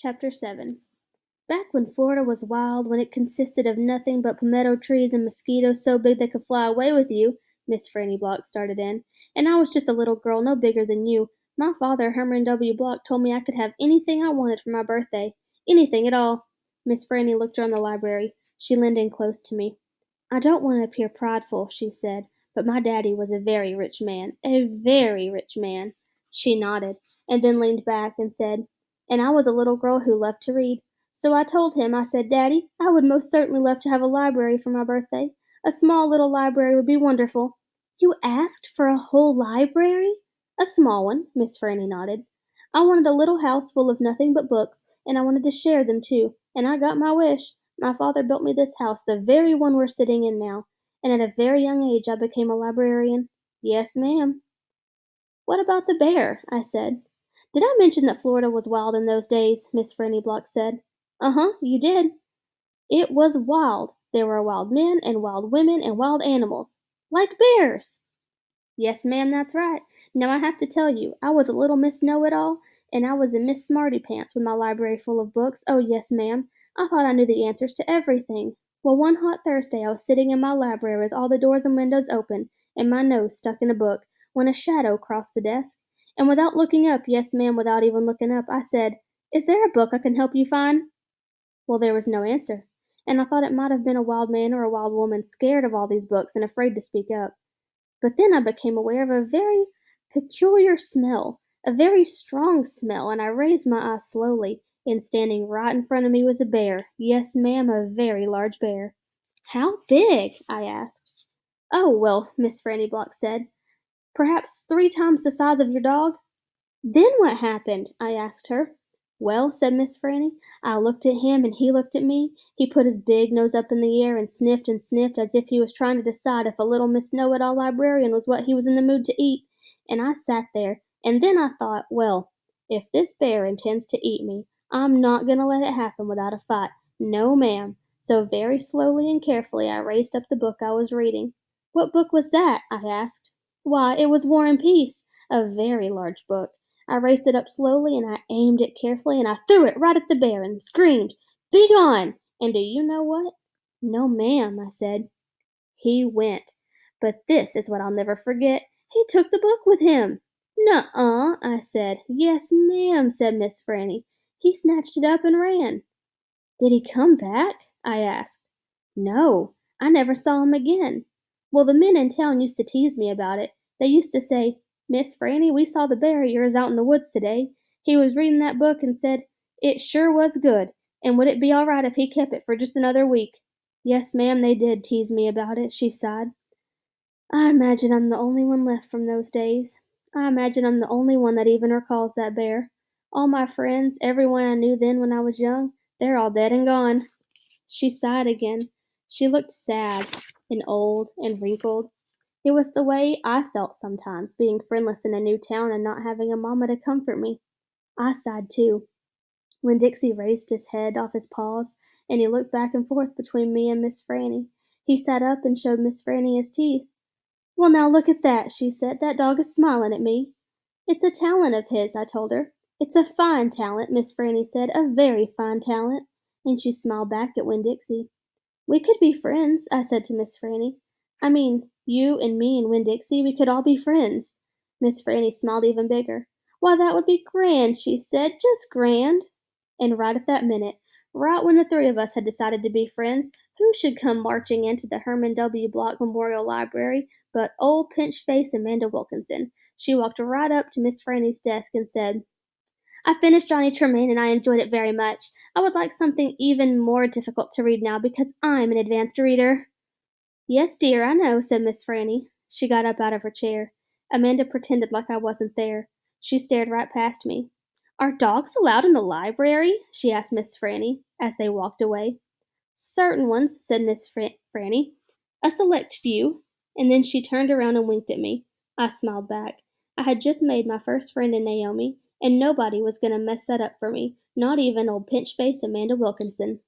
Chapter 7. Back when Florida was wild, when it consisted of nothing but palmetto trees and mosquitoes so big they could fly away with you, Miss Franny Block started in, and I was just a little girl no bigger than you, my father, Herman W. Block, told me I could have anything I wanted for my birthday. Anything at all. Miss Franny looked around the library. She leaned in close to me. I don't want to appear prideful, she said, but my daddy was a very rich man. A very rich man. She nodded, and then leaned back and said, and I was a little girl who loved to read. So I told him, I said, Daddy, I would most certainly love to have a library for my birthday. A small little library would be wonderful. You asked for a whole library? A small one, Miss Franny nodded. I wanted a little house full of nothing but books, and I wanted to share them too, and I got my wish. My father built me this house, the very one we're sitting in now, and at a very young age I became a librarian. Yes, ma'am. What about the bear? I said. Did I mention that Florida was wild in those days? Miss Franny Block said. Uh-huh, you did. It was wild. There were wild men and wild women and wild animals. Like bears. Yes, ma'am, that's right. Now I have to tell you, I was a little Miss Know-it-all, and I was a Miss Smarty Pants with my library full of books. Oh, yes, ma'am. I thought I knew the answers to everything. Well, one hot Thursday I was sitting in my library with all the doors and windows open, and my nose stuck in a book, when a shadow crossed the desk. And without looking up, yes, ma'am, without even looking up, I said, Is there a book I can help you find? Well, there was no answer, and I thought it might have been a wild man or a wild woman scared of all these books and afraid to speak up. But then I became aware of a very peculiar smell, a very strong smell, and I raised my eyes slowly, and standing right in front of me was a bear. Yes, ma'am, a very large bear. How big? I asked. Oh, well, Miss Franny Block said, perhaps 3 times the size of your dog. Then what happened? I asked her. Well, said Miss Franny, I looked at him and he looked at me. He put his big nose up in the air and sniffed as if he was trying to decide if a little Miss Know-it-all librarian was what he was in the mood to eat. And I sat there, and then I thought, well, if this bear intends to eat me, I'm not going to let it happen without a fight. No, ma'am. So very slowly and carefully I raised up the book I was reading. What book was that? I asked. Why, it was War and Peace, a very large book. I raised it up slowly, and I aimed it carefully, and I threw it right at the bear and screamed, Begone! And do you know what? No, ma'am, I said. He went. But this is what I'll never forget. He took the book with him. Nuh-uh, I said. Yes, ma'am, said Miss Franny. He snatched it up and ran. Did he come back? I asked. No, I never saw him again. Well, the men in town used to tease me about it. They used to say, Miss Franny, we saw the bear of yours out in the woods today. He was reading that book and said, It sure was good, and would it be all right if he kept it for just another week? Yes, ma'am, they did tease me about it, she sighed. I imagine I'm the only one left from those days. I imagine I'm the only one that even recalls that bear. All my friends, everyone I knew then when I was young, they're all dead and gone. She sighed again. She looked sad and old and wrinkled. It was the way I felt sometimes, being friendless in a new town and not having a mamma to comfort me. I sighed too. Winn-Dixie raised his head off his paws, and he looked back and forth between me and Miss Franny. He sat up and showed Miss Franny his teeth. Well, now look at that, she said. That dog is smiling at me. It's a talent of his, I told her. It's a fine talent, Miss Franny said, a very fine talent. And she smiled back at Winn-Dixie. We could be friends, I said to Miss Franny. I mean, you and me and Winn-Dixie, we could all be friends. Miss Franny smiled even bigger. Why, that would be grand, she said, just grand. And right at that minute, right when the 3 of us had decided to be friends, who should come marching into the Herman W. Block Memorial Library but old pinch-face Amanda Wilkinson. She walked right up to Miss Franny's desk and said, I finished Johnny Tremain and I enjoyed it very much. I would like something even more difficult to read now because I'm an advanced reader. Yes, dear, I know, said Miss Franny. She got up out of her chair. Amanda pretended like I wasn't there. She stared right past me. Are dogs allowed in the library? She asked Miss Franny as they walked away. Certain ones, said Miss Franny. A select few. And then she turned around and winked at me. I smiled back. I had just made my first friend in Naomi, and nobody was going to mess that up for me, not even old pinch-face Amanda Wilkinson.